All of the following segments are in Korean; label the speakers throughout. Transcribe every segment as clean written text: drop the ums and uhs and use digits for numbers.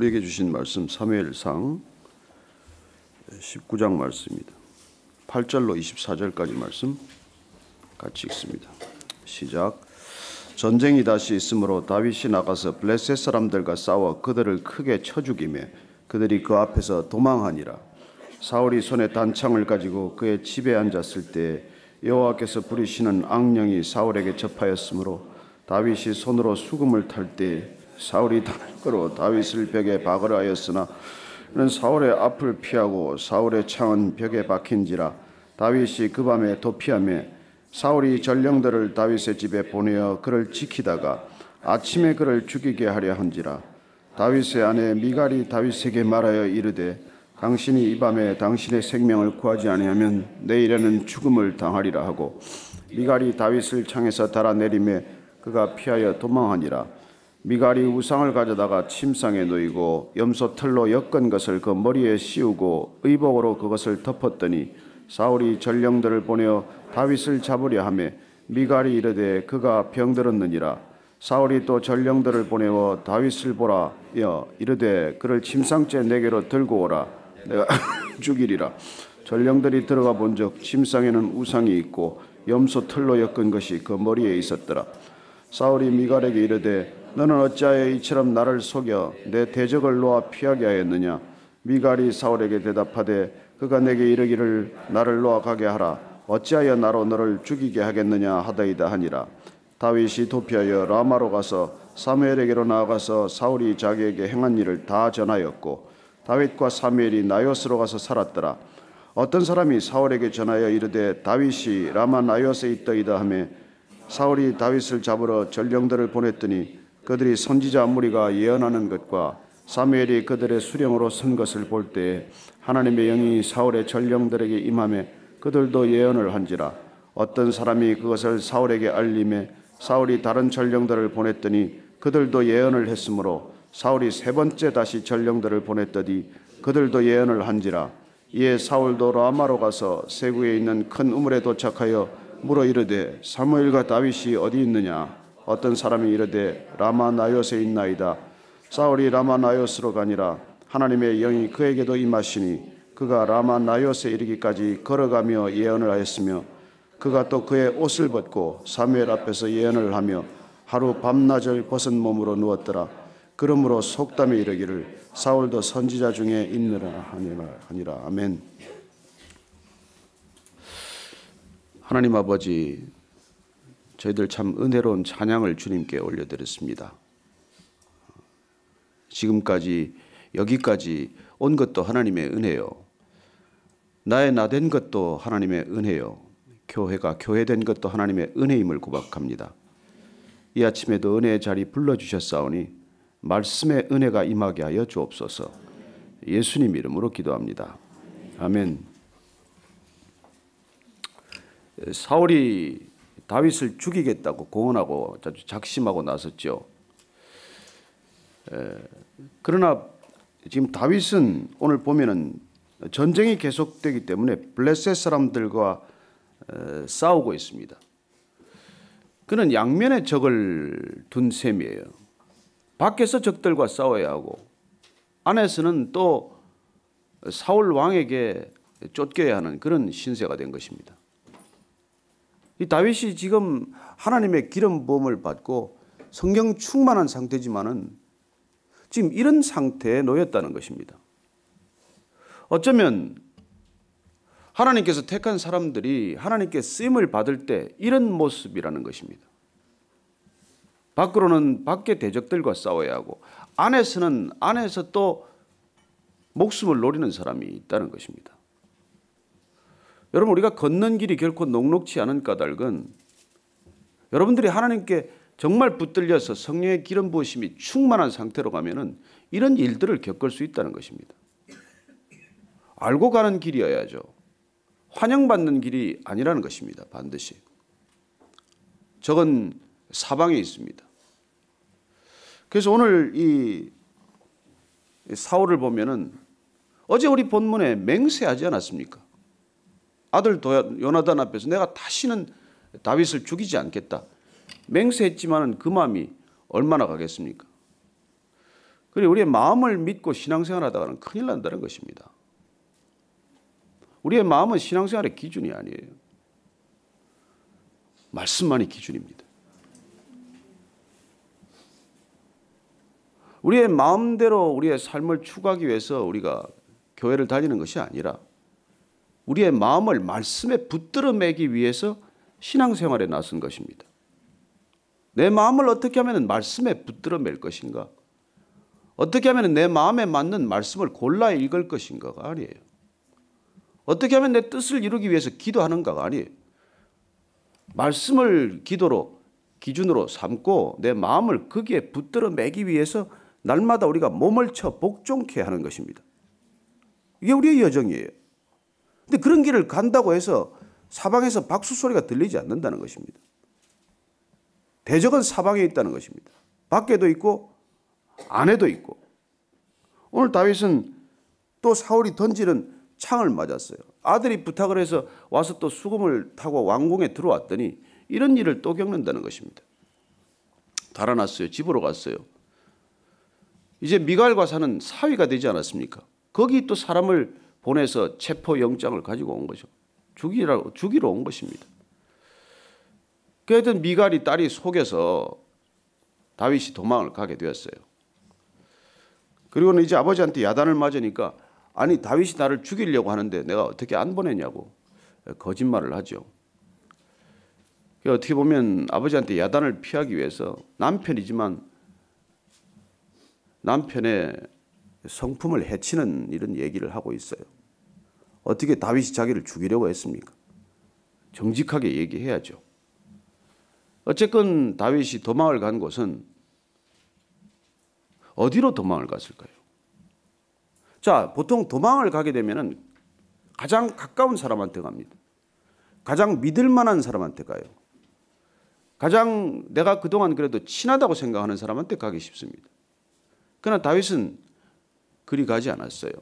Speaker 1: 우리에게 주신 말씀 사무엘상 19장 말씀입니다. 8절로 24절까지 말씀 같이 읽습니다. 시작. 전쟁이 다시 있으므로 다윗이 나가서 블레셋 사람들과 싸워 그들을 크게 쳐 죽이매 그들이 그 앞에서 도망하니라. 사울이 손에 단창을 가지고 그의 집에 앉았을 때 여호와께서 부리시는 악령이 사울에게 접하였으므로 다윗이 손으로 수금을 탈 때 사울이 단으로 다윗을 벽에 박으려 하였으나 그는 사울의 앞을 피하고 사울의 창은 벽에 박힌지라. 다윗이 그 밤에 도피하며 사울이 전령들을 다윗의 집에 보내어 그를 지키다가 아침에 그를 죽이게 하려 한지라. 다윗의 아내 미갈이 다윗에게 말하여 이르되 당신이 이 밤에 당신의 생명을 구하지 아니하면 내일에는 죽음을 당하리라 하고 미갈이 다윗을 창에서 달아내리매 그가 피하여 도망하니라. 미갈이 우상을 가져다가 침상에 놓이고 염소 털로 엮은 것을 그 머리에 씌우고 의복으로 그것을 덮었더니 사울이 전령들을 보내어 다윗을 잡으려 하며 미갈이 이르되 그가 병들었느니라. 사울이 또 전령들을 보내어 다윗을 보라 이르되 그를 침상째 내게로 들고 오라. 내가 죽이리라. 전령들이 들어가 본즉 침상에는 우상이 있고 염소 털로 엮은 것이 그 머리에 있었더라. 사울이 미갈에게 이르되 너는 어찌하여 이처럼 나를 속여 내 대적을 놓아 피하게 하였느냐. 미갈이 사울에게 대답하되 그가 내게 이르기를 나를 놓아 가게 하라. 어찌하여 나로 너를 죽이게 하겠느냐 하더이다 하니라. 다윗이 도피하여 라마로 가서 사무엘에게로 나아가서 사울이 자기에게 행한 일을 다 전하였고 다윗과 사무엘이 나요스로 가서 살았더라. 어떤 사람이 사울에게 전하여 이르되 다윗이 라마 나요스에 있더이다 하며 사울이 다윗을 잡으러 전령들을 보냈더니 그들이 선지자 무리가 예언하는 것과 사무엘이 그들의 수령으로 선 것을 볼 때에 하나님의 영이 사울의 전령들에게 임하매 그들도 예언을 한지라. 어떤 사람이 그것을 사울에게 알림해 사울이 다른 전령들을 보냈더니 그들도 예언을 했으므로 사울이 세 번째 다시 전령들을 보냈더니 그들도 예언을 한지라. 이에 사울도 라마로 가서 세구에 있는 큰 우물에 도착하여 물어 이르되 사무엘과 다윗이 어디 있느냐. 어떤 사람이 이르되 라마 나요스에 있나이다. 사울이 라마 나요스로 가니라. 하나님의 영이 그에게도 임하시니 그가 라마 나요스에 이르기까지 걸어가며 예언을 하였으며 그가 또 그의 옷을 벗고 사무엘 앞에서 예언을 하며 하루 밤낮을 벗은 몸으로 누웠더라. 그러므로 속담에 이르기를 사울도 선지자 중에 있느라 하니라. 아멘. 하나님 아버지, 저희들 참 은혜로운 찬양을 주님께 올려드렸습니다. 지금까지 여기까지 온 것도 하나님의 은혜요. 나의 나된 것도 하나님의 은혜요. 교회가 교회된 것도 하나님의 은혜임을 고백합니다. 이 아침에도 은혜의 자리 불러주셨사오니 말씀의 은혜가 임하게 하여 주옵소서. 예수님 이름으로 기도합니다. 아멘. 사울이 다윗을 죽이겠다고 공언하고 작심하고 나섰죠. 그러나 지금 다윗은 오늘 보면은 전쟁이 계속되기 때문에 블레셋 사람들과 싸우고 있습니다. 그는 양면의 적을 둔 셈이에요. 밖에서 적들과 싸워야 하고 안에서는 또 사울 왕에게 쫓겨야 하는 그런 신세가 된 것입니다. 이 다윗이 지금 하나님의 기름 부음을 받고 성령 충만한 상태지만은 지금 이런 상태에 놓였다는 것입니다. 어쩌면 하나님께서 택한 사람들이 하나님께 쓰임을 받을 때 이런 모습이라는 것입니다. 밖으로는 밖의 대적들과 싸워야 하고 안에서는 안에서 또 목숨을 노리는 사람이 있다는 것입니다. 여러분, 우리가 걷는 길이 결코 녹록지 않은 까닭은 여러분들이 하나님께 정말 붙들려서 성령의 기름 부으심이 충만한 상태로 가면은 이런 일들을 겪을 수 있다는 것입니다. 알고 가는 길이어야죠. 환영받는 길이 아니라는 것입니다. 반드시. 저건 사방에 있습니다. 그래서 오늘 이 사울을 보면은 어제 우리 본문에 맹세하지 않았습니까? 아들 요나단 앞에서 내가 다시는 다윗을 죽이지 않겠다. 맹세했지만 그 마음이 얼마나 가겠습니까? 그리고 우리의 마음을 믿고 신앙생활하다가는 큰일 난다는 것입니다. 우리의 마음은 신앙생활의 기준이 아니에요. 말씀만이 기준입니다. 우리의 마음대로 우리의 삶을 추구하기 위해서 우리가 교회를 다니는 것이 아니라 우리의 마음을 말씀에 붙들어 매기 위해서 신앙생활에 나선 것입니다. 내 마음을 어떻게 하면 말씀에 붙들어 맬 것인가? 어떻게 하면 내 마음에 맞는 말씀을 골라 읽을 것인가가 아니에요. 어떻게 하면 내 뜻을 이루기 위해서 기도하는가가 아니에요. 말씀을 기도로 기준으로 삼고 내 마음을 거기에 붙들어 매기 위해서 날마다 우리가 몸을 쳐 복종케 하는 것입니다. 이게 우리의 여정이에요. 근데 그런 길을 간다고 해서 사방에서 박수 소리가 들리지 않는다는 것입니다. 대적은 사방에 있다는 것입니다. 밖에도 있고 안에도 있고. 오늘 다윗은 또 사울이 던지는 창을 맞았어요. 아들이 부탁을 해서 와서 또 수금을 타고 왕궁에 들어왔더니 이런 일을 또 겪는다는 것입니다. 달아났어요. 집으로 갔어요. 이제 미갈과 사는 사위가 되지 않았습니까? 거기 또 사람을 보내서 체포영장을 가지고 온 거죠. 죽이러 온 것입니다. 그래도 미갈이 딸이 속여서 다윗이 도망을 가게 되었어요. 그리고는 이제 아버지한테 야단을 맞으니까 아니 다윗이 나를 죽이려고 하는데 내가 어떻게 안 보내냐고 거짓말을 하죠. 어떻게 보면 아버지한테 야단을 피하기 위해서 남편이지만 남편의 성품을 해치는 이런 얘기를 하고 있어요. 어떻게 다윗이 자기를 죽이려고 했습니까? 정직하게 얘기해야죠. 어쨌건 다윗이 도망을 간 곳은 어디로 도망을 갔을까요? 자, 보통 도망을 가게 되면은 가장 가까운 사람한테 갑니다. 가장 믿을 만한 사람한테 가요. 가장 내가 그동안 그래도 친하다고 생각하는 사람한테 가기 쉽습니다. 그러나 다윗은 그리 가지 않았어요.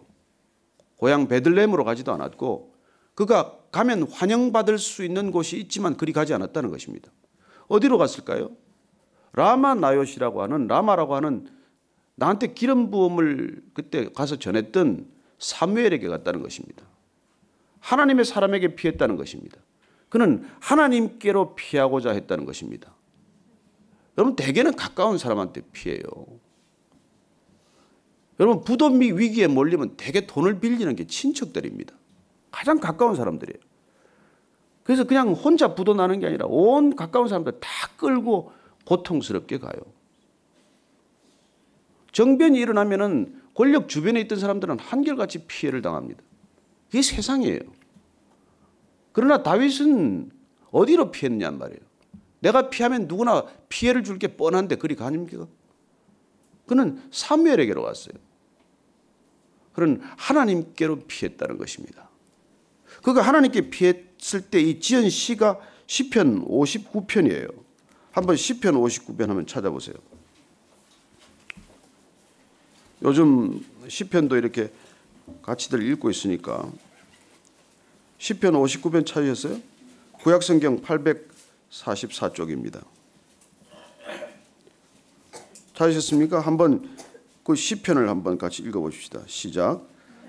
Speaker 1: 고향 베들레헴으로 가지도 않았고 그가 가면 환영받을 수 있는 곳이 있지만 그리 가지 않았다는 것입니다. 어디로 갔을까요? 라마 나요시라고 하는 라마라고 하는 나한테 기름 부음을 그때 가서 전했던 사무엘에게 갔다는 것입니다. 하나님의 사람에게 피했다는 것입니다. 그는 하나님께로 피하고자 했다는 것입니다. 여러분 대개는 가까운 사람한테 피해요. 여러분 부도 위기에 몰리면 대개 돈을 빌리는 게 친척들입니다. 가장 가까운 사람들이에요. 그래서 그냥 혼자 부도 나는 게 아니라 온 가까운 사람들 다 끌고 고통스럽게 가요. 정변이 일어나면은 권력 주변에 있던 사람들은 한결같이 피해를 당합니다. 이게 세상이에요. 그러나 다윗은 어디로 피했느냐 말이에요. 내가 피하면 누구나 피해를 줄 게 뻔한데 그리 가닙니까? 그는 사무엘에게로 갔어요. 그는 하나님께로 피했다는 것입니다. 그가 하나님께 피했을 때 이 지은 시가 시편 59편이에요. 한번 시편 59편 한번 찾아보세요. 요즘 시편도 이렇게 같이들 읽고 있으니까 시편 59편 찾으셨어요? 구약성경 844쪽입니다. 찾으셨습니까? 한번 그 시편을 한번 같이 읽어보십시다. 시작.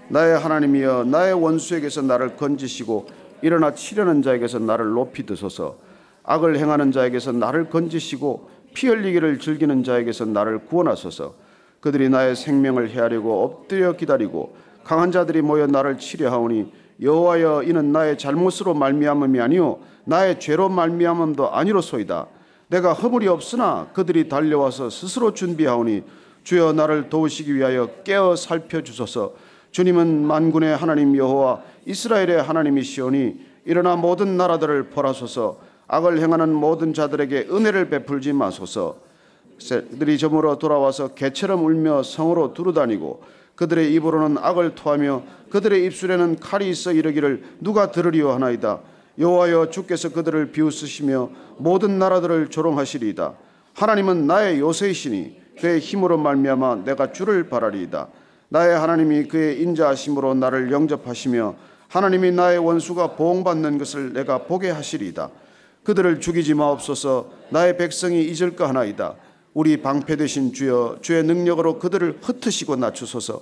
Speaker 1: 나의 하나님이여 나의 원수에게서 나를 건지시고 일어나 치려는 자에게서 나를 높이 드소서. 악을 행하는 자에게서 나를 건지시고 피 흘리기를 즐기는 자에게서 나를 구원하소서. 그들이 나의 생명을 헤아리고 엎드려 기다리고 강한 자들이 모여 나를 치려하오니 여호와여 이는 나의 잘못으로 말미암음이 아니요 나의 죄로 말미암음도 아니로소이다. 내가 허물이 없으나 그들이 달려와서 스스로 준비하오니 주여 나를 도우시기 위하여 깨어 살펴주소서. 주님은 만군의 하나님 여호와 이스라엘의 하나님이시오니 일어나 모든 나라들을 벌하소서. 악을 행하는 모든 자들에게 은혜를 베풀지 마소서. 그들이 저물어 돌아와서 개처럼 울며 성으로 두루다니고 그들의 입으로는 악을 토하며 그들의 입술에는 칼이 있어 이르기를 누가 들으리오 하나이다. 여호와여 주께서 그들을 비웃으시며 모든 나라들을 조롱하시리이다. 하나님은 나의 요새이시니 그의 힘으로 말미암아 내가 주를 바라리이다. 나의 하나님이 그의 인자하심으로 나를 영접하시며 하나님이 나의 원수가 보응받는 것을 내가 보게 하시리이다. 그들을 죽이지 마옵소서. 나의 백성이 잊을까 하나이다. 우리 방패 되신 주여, 주의 능력으로 그들을 흩으시고 낮추소서.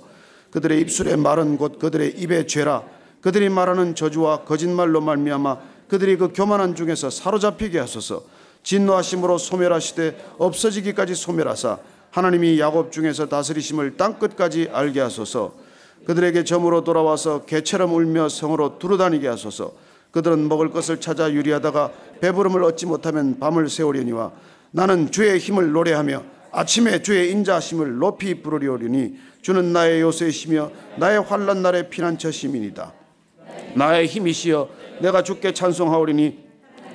Speaker 1: 그들의 입술의 말은 곧 그들의 입의 죄라. 그들이 말하는 저주와 거짓말로 말미암아 그들이 그 교만한 중에서 사로잡히게 하소서. 진노하심으로 소멸하시되 없어지기까지 소멸하사 하나님이 야곱 중에서 다스리심을 땅끝까지 알게 하소서. 그들에게 점으로 돌아와서 개처럼 울며 성으로 두루다니게 하소서. 그들은 먹을 것을 찾아 유리하다가 배부름을 얻지 못하면 밤을 새우려니와 나는 주의 힘을 노래하며 아침에 주의 인자하심을 높이 부르리오리니 주는 나의 요새이시며 나의 환난 날의 피난처심이니이다. 나의 힘이시여 내가 주께 찬송하오리니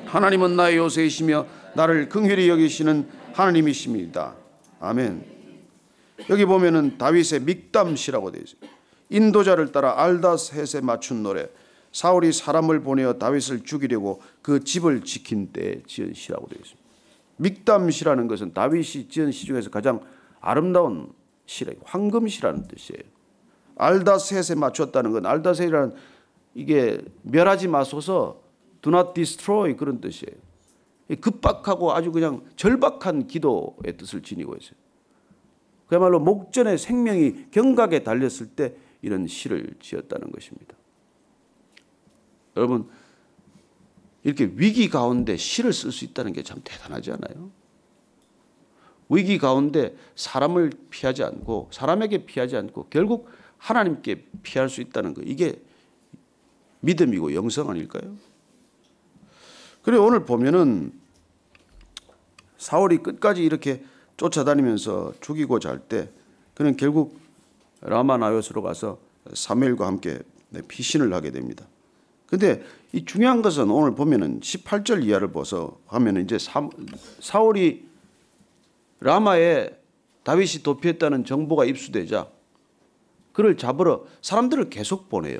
Speaker 1: 하나님은 나의 요새이시며 나를 긍휼히 여기시는 하나님이십니다. 아멘. 여기 보면은 다윗의 믹담시라고 되어 있어요. 인도자를 따라 알다셋에 맞춘 노래. 사울이 사람을 보내어 다윗을 죽이려고 그 집을 지킨 때에 지은 시라고 되어 있습니다. 믹담시라는 것은 다윗이 지은 시 중에서 가장 아름다운 시래요. 황금시라는 뜻이에요. 알다셋에 맞췄다는 건 알다셋이라는 이게 멸하지 마소서, do not destroy 그런 뜻이에요. 급박하고 아주 그냥 절박한 기도의 뜻을 지니고 있어요. 그야말로 목전에 생명이 경각에 달렸을 때 이런 시를 지었다는 것입니다. 여러분, 이렇게 위기 가운데 시를 쓸 수 있다는 게 참 대단하지 않아요? 위기 가운데 사람을 피하지 않고 사람에게 피하지 않고 결국 하나님께 피할 수 있다는 거, 이게 믿음이고 영성 아닐까요? 그리고 오늘 보면은 사울이 끝까지 이렇게 쫓아다니면서 죽이고자 할 때 그는 결국 라마나요스로 가서 사무엘과 함께 피신을 하게 됩니다. 근데 이 중요한 것은 오늘 보면은 18절 이하를 보서 하면은 이제 사울이 라마에 다윗이 도피했다는 정보가 입수되자 그를 잡으러 사람들을 계속 보내요.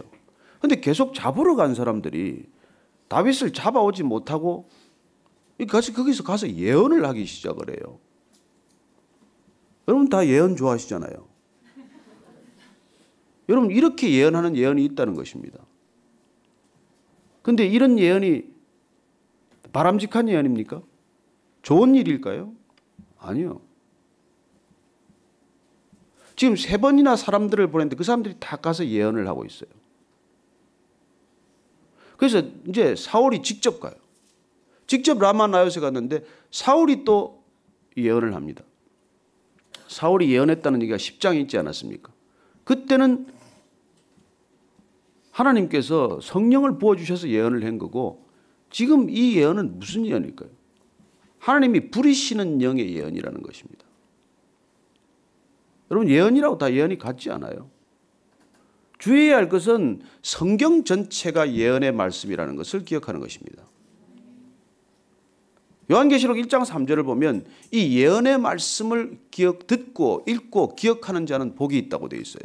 Speaker 1: 근데 계속 잡으러 간 사람들이 다윗을 잡아오지 못하고 거기서 가서 예언을 하기 시작을 해요. 여러분 다 예언 좋아하시잖아요. 여러분 이렇게 예언하는 예언이 있다는 것입니다. 근데 이런 예언이 바람직한 예언입니까? 좋은 일일까요? 아니요. 지금 3번이나 사람들을 보냈는데 그 사람들이 다 가서 예언을 하고 있어요. 그래서 이제 사울이 직접 가요. 직접 라마나요스에 갔는데 사울이 또 예언을 합니다. 사울이 예언했다는 얘기가 10장에 있지 않았습니까? 그때는 하나님께서 성령을 부어주셔서 예언을 한 거고 지금 이 예언은 무슨 예언일까요? 하나님이 부리시는 영의 예언이라는 것입니다. 여러분 예언이라고 다 예언이 같지 않아요. 주의해야 할 것은 성경 전체가 예언의 말씀이라는 것을 기억하는 것입니다. 요한계시록 1장 3절을 보면 이 예언의 말씀을 듣고 읽고 기억하는 자는 복이 있다고 되어 있어요.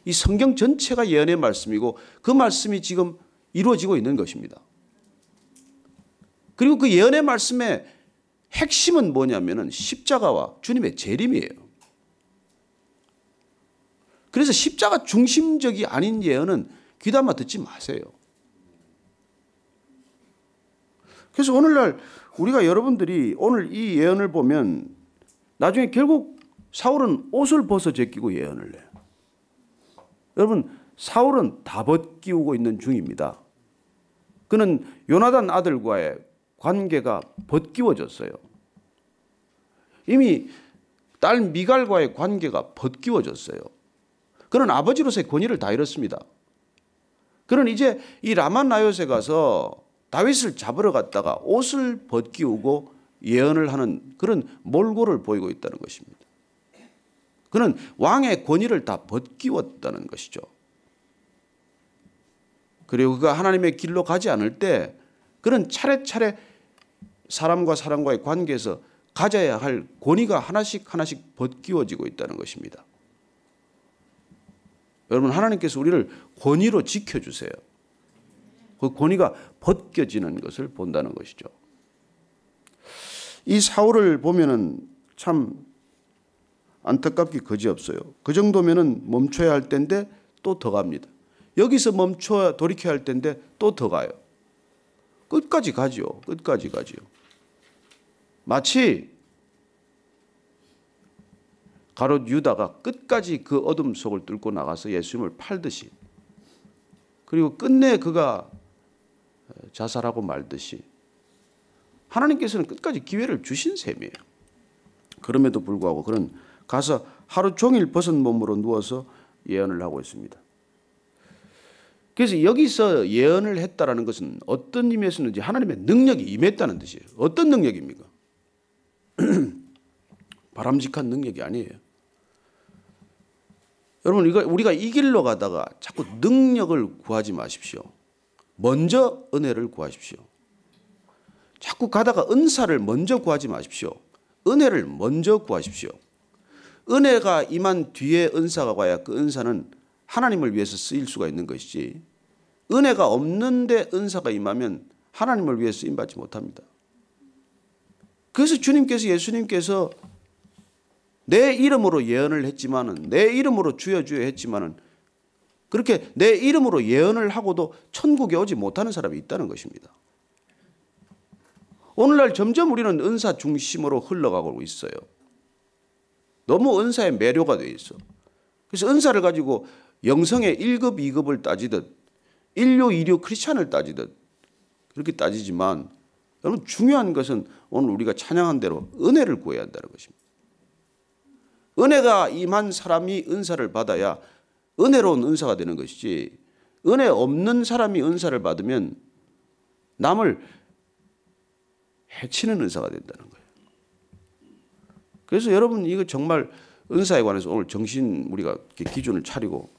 Speaker 1: 이 성경 전체가 예언의 말씀이고 그 말씀이 지금 이루어지고 있는 것입니다. 그리고 그 예언의 말씀의 핵심은 뭐냐면은 십자가와 주님의 재림이에요. 그래서 십자가 중심적이 아닌 예언은 귀담아 듣지 마세요. 그래서 오늘날 우리가 여러분들이 오늘 이 예언을 보면 나중에 결국 사울은 옷을 벗어 제끼고 예언을 해요. 여러분 사울은 다 벗기우고 있는 중입니다. 그는 요나단 아들과의 관계가 벗기워졌어요. 이미 딸 미갈과의 관계가 벗기워졌어요. 그는 아버지로서의 권위를 다 잃었습니다. 그는 이제 이 라마나요스에 가서 다윗을 잡으러 갔다가 옷을 벗기우고 예언을 하는 그런 몰골을 보이고 있다는 것입니다. 그는 왕의 권위를 다 벗기웠다는 것이죠. 그리고 그가 하나님의 길로 가지 않을 때 그는 차례차례 사람과 사람과의 관계에서 가져야 할 권위가 하나씩 하나씩 벗기워지고 있다는 것입니다. 여러분 하나님께서 우리를 권위로 지켜주세요. 그 권위가 벗겨지는 것을 본다는 것이죠. 이 사울을 보면은 참 안타깝기 그지없어요. 그 정도면은 멈춰야 할 때인데 또 더 갑니다. 여기서 멈춰 돌이켜야 할 때인데 또 더 가요. 끝까지 가지요. 끝까지 가지요. 마치 가룟 유다가 끝까지 그 어둠 속을 뚫고 나가서 예수님을 팔듯이, 그리고 끝내 그가 자살하고 말듯이 하나님께서는 끝까지 기회를 주신 셈이에요. 그럼에도 불구하고 그는 가서 하루 종일 벗은 몸으로 누워서 예언을 하고 있습니다. 그래서 여기서 예언을 했다라는 것은 어떤 의미에서는지 하나님의 능력이 임했다는 뜻이에요. 어떤 능력입니까? 바람직한 능력이 아니에요. 여러분, 우리가 이 길로 가다가 자꾸 능력을 구하지 마십시오. 먼저 은혜를 구하십시오. 자꾸 가다가 은사를 먼저 구하지 마십시오. 은혜를 먼저 구하십시오. 은혜가 임한 뒤에 은사가 와야 그 은사는 하나님을 위해서 쓰일 수가 있는 것이지, 은혜가 없는데 은사가 임하면 하나님을 위해서 쓰임받지 못합니다. 그래서 예수님께서 내 이름으로 예언을 했지만은, 내 이름으로 주여 주여 했지만은, 그렇게 내 이름으로 예언을 하고도 천국에 오지 못하는 사람이 있다는 것입니다. 오늘날 점점 우리는 은사 중심으로 흘러가고 있어요. 너무 은사에 매료가 돼 있어. 그래서 은사를 가지고 영성의 1급, 2급을 따지듯, 인류, 2류 크리스찬을 따지듯 그렇게 따지지만, 여러분, 중요한 것은 오늘 우리가 찬양한 대로 은혜를 구해야 한다는 것입니다. 은혜가 임한 사람이 은사를 받아야 은혜로운 은사가 되는 것이지, 은혜 없는 사람이 은사를 받으면 남을 해치는 은사가 된다는 거예요. 그래서 여러분, 이거 정말 은사에 관해서 오늘 정신 우리가 기준을 차리고,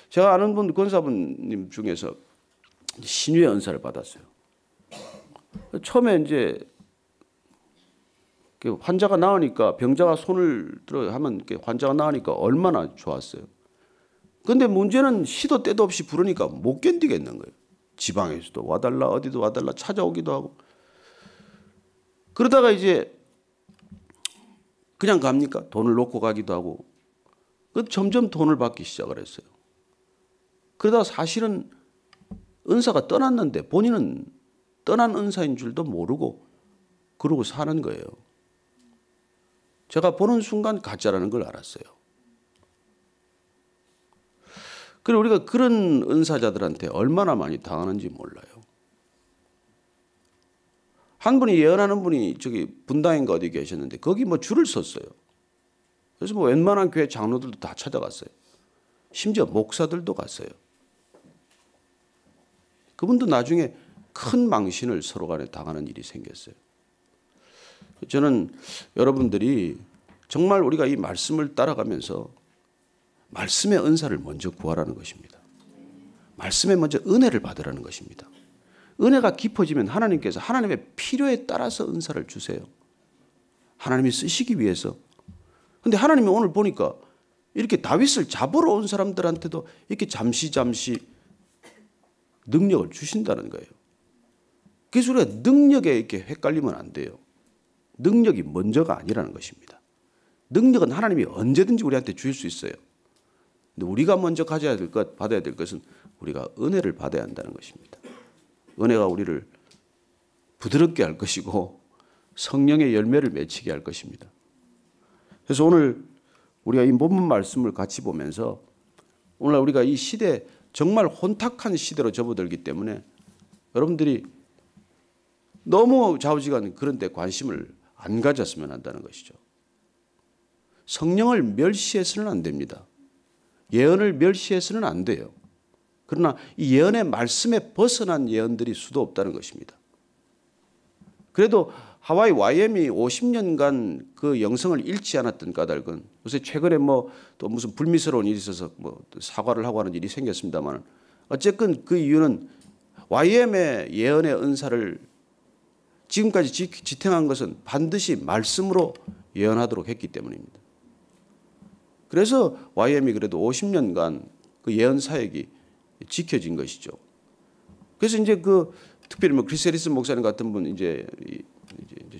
Speaker 1: 제가 아는 분 권사분님 중에서 신유의 은사를 받았어요. 처음에 이제 환자가 나으니까, 병자가 손을 들어 하면 환자가 나으니까 얼마나 좋았어요. 그런데 문제는 시도 때도 없이 부르니까 못 견디겠는 거예요. 지방에서도 와달라, 어디도 와달라 찾아오기도 하고. 그러다가 이제 그냥 갑니까? 돈을 놓고 가기도 하고. 점점 돈을 받기 시작을 했어요. 그러다가 사실은 은사가 떠났는데 본인은 떠난 은사인 줄도 모르고 그러고 사는 거예요. 제가 보는 순간 가짜라는 걸 알았어요. 그리고 우리가 그런 은사자들한테 얼마나 많이 당하는지 몰라요. 한 분이, 예언하는 분이 저기 분당인가 어디 계셨는데 거기 뭐 줄을 섰어요. 그래서 뭐 웬만한 교회 장로들도 다 찾아갔어요. 심지어 목사들도 갔어요. 그분도 나중에 큰 망신을 서로 간에 당하는 일이 생겼어요. 저는 여러분들이 정말 우리가 이 말씀을 따라가면서 말씀의 은사를 먼저 구하라는 것입니다. 말씀에 먼저 은혜를 받으라는 것입니다. 은혜가 깊어지면 하나님께서 하나님의 필요에 따라서 은사를 주세요. 하나님이 쓰시기 위해서. 그런데 하나님이 오늘 보니까 이렇게 다윗을 잡으러 온 사람들한테도 이렇게 잠시 능력을 주신다는 거예요. 그래서 우리가 능력에 이렇게 헷갈리면 안 돼요. 능력이 먼저가 아니라는 것입니다. 능력은 하나님이 언제든지 우리한테 주실 수 있어요. 근데 우리가 먼저 가져야 될 것, 받아야 될 것은 우리가 은혜를 받아야 한다는 것입니다. 은혜가 우리를 부드럽게 할 것이고 성령의 열매를 맺히게 할 것입니다. 그래서 오늘 우리가 이 본문 말씀을 같이 보면서, 오늘 우리가 이 시대, 정말 혼탁한 시대로 접어들기 때문에 여러분들이 너무 좌우지간 그런 데 관심을 안 가졌으면 한다는 것이죠. 성령을 멸시해서는 안 됩니다. 예언을 멸시해서는 안 돼요. 그러나 이 예언의 말씀에 벗어난 예언들이 수도 없다는 것입니다. 그래도 하와이 YM이 50년간 그 영성을 잃지 않았던 까닭은, 요새 최근에 또 무슨 불미스러운 일이 있어서 사과를 하고 하는 일이 생겼습니다만, 어쨌든 그 이유는 YM의 예언의 은사를 지금까지 지탱한 것은 반드시 말씀으로 예언하도록 했기 때문입니다. 그래서 YM이 그래도 50년간 그 예언 사역이 지켜진 것이죠. 그래서 이제 특별히 크리스리스 목사님 같은 분 이제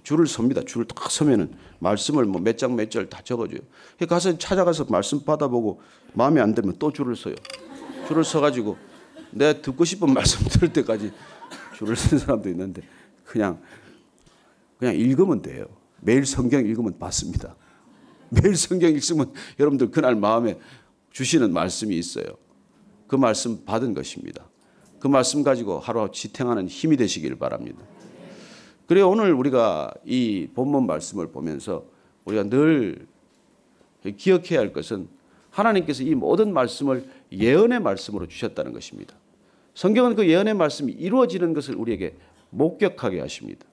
Speaker 1: 줄을 섭니다. 줄을 딱 서면은 말씀을 몇 장 몇 절 다 적어줘요. 가서 찾아가서 말씀 받아보고 마음에 안 들면 또 줄을 서요. 줄을 서가지고 내가 듣고 싶은 말씀 들을 때까지 줄을 쓴 사람도 있는데 그냥 읽으면 돼요. 매일 성경 읽으면 받습니다. 매일 성경 읽으면 여러분들 그날 마음에 주시는 말씀이 있어요. 그 말씀 받은 것입니다. 그 말씀 가지고 하루하루 지탱하는 힘이 되시길 바랍니다. 그래요. 오늘 우리가 이 본문 말씀을 보면서 우리가 늘 기억해야 할 것은 하나님께서 이 모든 말씀을 예언의 말씀으로 주셨다는 것입니다. 성경은 그 예언의 말씀이 이루어지는 것을 우리에게 목격하게 하십니다.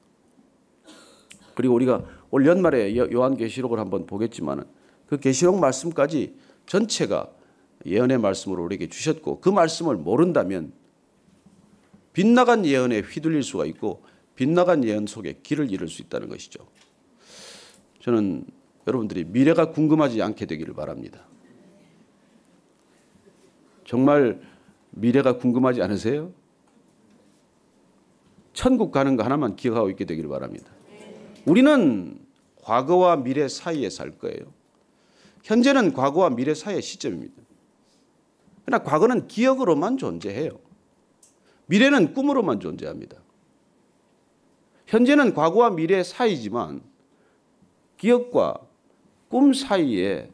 Speaker 1: 그리고 우리가 올 연말에 요한계시록을 한번 보겠지만 그 계시록 말씀까지 전체가 예언의 말씀으로 우리에게 주셨고 그 말씀을 모른다면 빗나간 예언에 휘둘릴 수가 있고 빗나간 예언 속에 길을 잃을 수 있다는 것이죠. 저는 여러분들이 미래가 궁금하지 않게 되기를 바랍니다. 정말 미래가 궁금하지 않으세요? 천국 가는 거 하나만 기억하고 있게 되기를 바랍니다. 우리는 과거와 미래 사이에 살 거예요. 현재는 과거와 미래 사이의 시점입니다. 그러나 과거는 기억으로만 존재해요. 미래는 꿈으로만 존재합니다. 현재는 과거와 미래 사이지만 기억과 꿈 사이에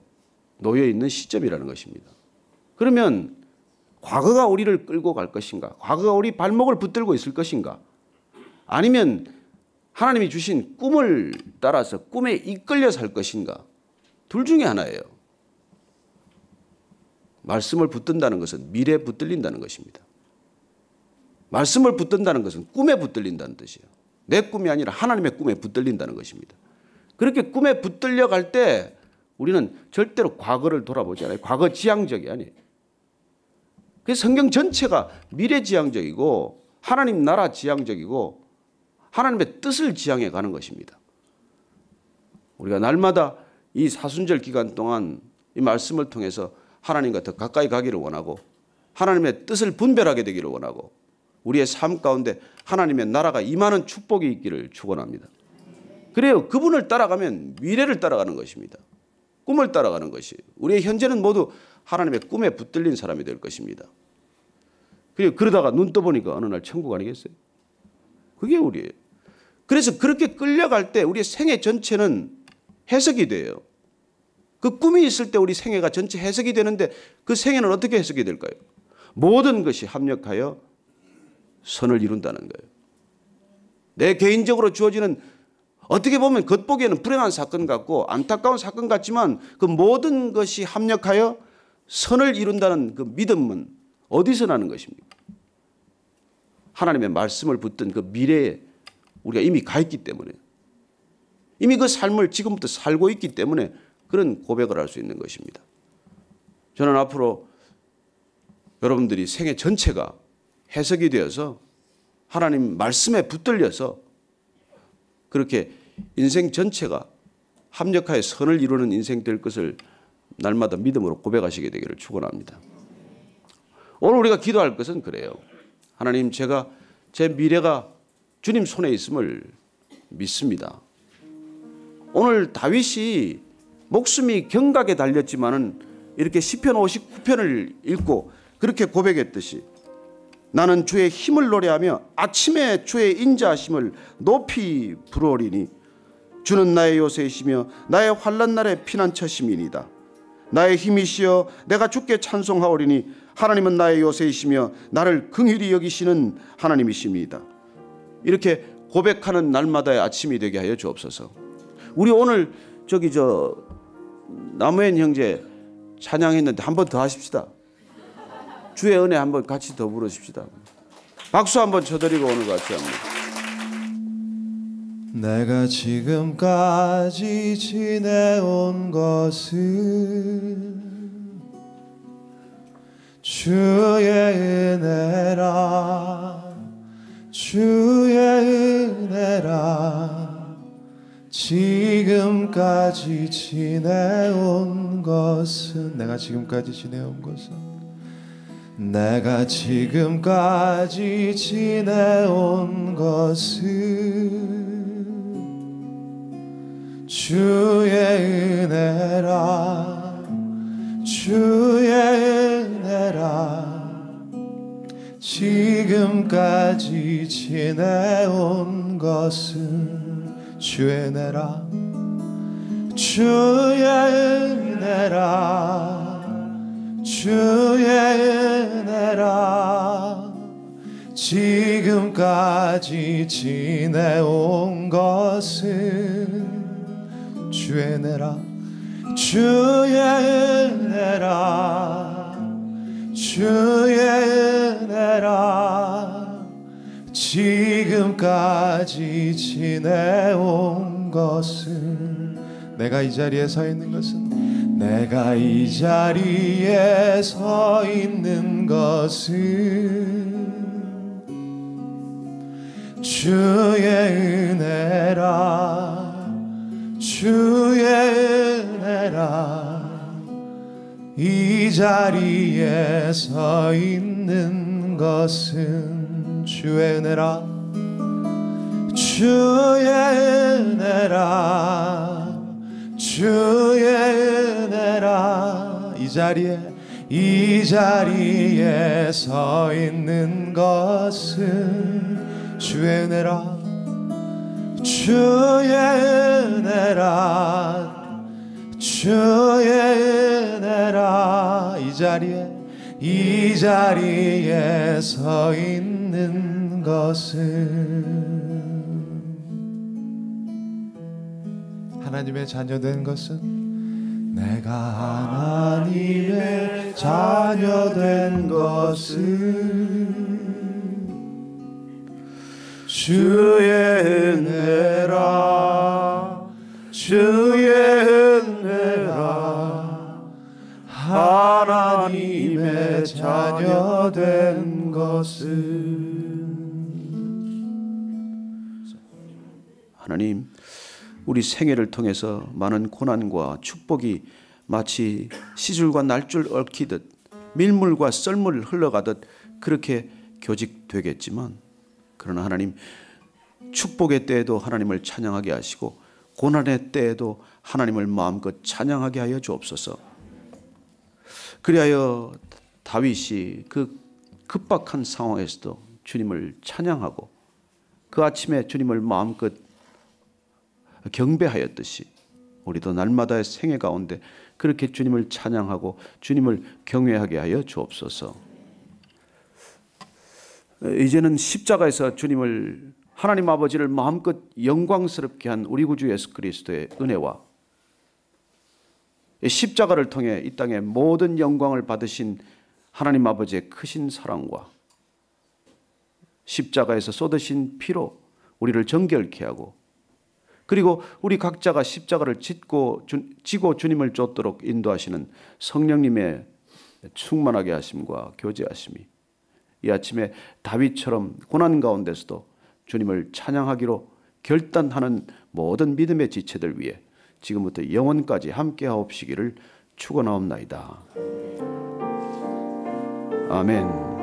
Speaker 1: 놓여 있는 시점이라는 것입니다. 그러면 과거가 우리를 끌고 갈 것인가? 과거가 우리 발목을 붙들고 있을 것인가? 아니면 하나님이 주신 꿈을 따라서 꿈에 이끌려 살 것인가? 둘 중에 하나예요. 말씀을 붙든다는 것은 미래에 붙들린다는 것입니다. 말씀을 붙든다는 것은 꿈에 붙들린다는 뜻이에요. 내 꿈이 아니라 하나님의 꿈에 붙들린다는 것입니다. 그렇게 꿈에 붙들려 갈 때 우리는 절대로 과거를 돌아보지 않아요. 과거 지향적이 아니에요. 그래서 성경 전체가 미래 지향적이고 하나님 나라 지향적이고 하나님의 뜻을 지향해 가는 것입니다. 우리가 날마다 이 사순절 기간 동안 이 말씀을 통해서 하나님과 더 가까이 가기를 원하고 하나님의 뜻을 분별하게 되기를 원하고 우리의 삶 가운데 하나님의 나라가 임하는 축복이 있기를 축원합니다. 그래요. 그분을 따라가면 미래를 따라가는 것입니다. 꿈을 따라가는 것이에요. 우리의 현재는 모두 하나님의 꿈에 붙들린 사람이 될 것입니다. 그리고 그러다가 눈 떠보니까 어느 날 천국 아니겠어요? 그게 우리예요. 그래서 그렇게 끌려갈 때 우리의 생애 전체는 해석이 돼요. 그 꿈이 있을 때 우리 생애가 전체 해석이 되는데 그 생애는 어떻게 해석이 될까요? 모든 것이 합력하여 선을 이룬다는 거예요. 내 개인적으로 주어지는 어떻게 보면 겉보기에는 불행한 사건 같고 안타까운 사건 같지만 그 모든 것이 합력하여 선을 이룬다는 그 믿음은 어디서 나는 것입니까? 하나님의 말씀을 붙든 그 미래에 우리가 이미 가 있기 때문에 이미 그 삶을 지금부터 살고 있기 때문에 그런 고백을 할 수 있는 것입니다. 저는 앞으로 여러분들이 생애 전체가 해석이 되어서 하나님 말씀에 붙들려서 그렇게 인생 전체가 합력하여 선을 이루는 인생 될 것을 날마다 믿음으로 고백하시게 되기를 축원합니다. 오늘 우리가 기도할 것은 그래요. 하나님, 제가 제 미래가 주님 손에 있음을 믿습니다. 오늘 다윗이 목숨이 경각에 달렸지만은 이렇게 시편 59편을 읽고 그렇게 고백했듯이 나는 주의 힘을 노래하며 아침에 주의 인자하심을 높이 부르리니 주는 나의 요새이시며 나의 환난 날의 피난처심이니이다. 나의 힘이시여 내가 주께 찬송하오리니 하나님은 나의 요새이시며 나를 긍휼히 여기시는 하나님이십니다. 이렇게 고백하는 날마다의 아침이 되게 하여 주옵소서. 우리 오늘 나무엔 형제 찬양했는데 한 번 더 하십시다. 주의 은혜 한번 같이 더 부르십시다. 박수 한번 쳐드리고 오늘 같이 합니다.
Speaker 2: 내가 지금까지 지내온 것은 주의 은혜라 주의 은혜라 지금까지 지내온 것은 내가 지금까지 지내온 것은 주의 은혜라 주의 은혜라 지금까지 지내온 것은 주의 은혜라 주의 은혜라 주의 은혜라 지금까지 지내온 것은 주의 은혜라 주의 은혜라 주의 은혜라 지금까지 지내온 것은 내가 이 자리에 서 있는 것은 내가 이 자리에 서 있는 것은 주의 은혜라 주의 은혜라 이 자리에 서 있는 것은 주의 은혜라 주의 은혜라 주의 은혜라 이 자리에 서 있는 것은 주의 은혜라 주의 은혜라 주의 은혜라 이 자리에 서 있는 것은 하나님의 자녀된 것은 내가 하나님의 자녀된 것은 주의 은혜라 주의 은혜라 하나님의 자녀된 것은
Speaker 1: 하나님, 우리 생애를 통해서 많은 고난과 축복이 마치 시줄과 날줄 얽히듯 밀물과 썰물 흘러가듯 그렇게 교직되겠지만, 그러나 하나님, 축복의 때에도 하나님을 찬양하게 하시고 고난의 때에도 하나님을 마음껏 찬양하게 하여 주옵소서. 그리하여 다윗이 그 급박한 상황에서도 주님을 찬양하고 그 아침에 주님을 마음껏 경배하였듯이 우리도 날마다의 생애 가운데 그렇게 주님을 찬양하고 주님을 경외하게 하여 주옵소서. 이제는 십자가에서 주님을, 하나님 아버지를 마음껏 영광스럽게 한 우리 구주 예수 그리스도의 은혜와 십자가를 통해 이 땅에 모든 영광을 받으신 하나님 아버지의 크신 사랑과 십자가에서 쏟으신 피로 우리를 정결케 하고, 그리고 우리 각자가 십자가를 지고 주님을 쫓도록 인도하시는 성령님의 충만하게 하심과 교제하심이 이 아침에 다윗처럼 고난 가운데서도 주님을 찬양하기로 결단하는 모든 믿음의 지체들 위해 지금부터 영원까지 함께 하옵시기를 축원하옵나이다. 아멘.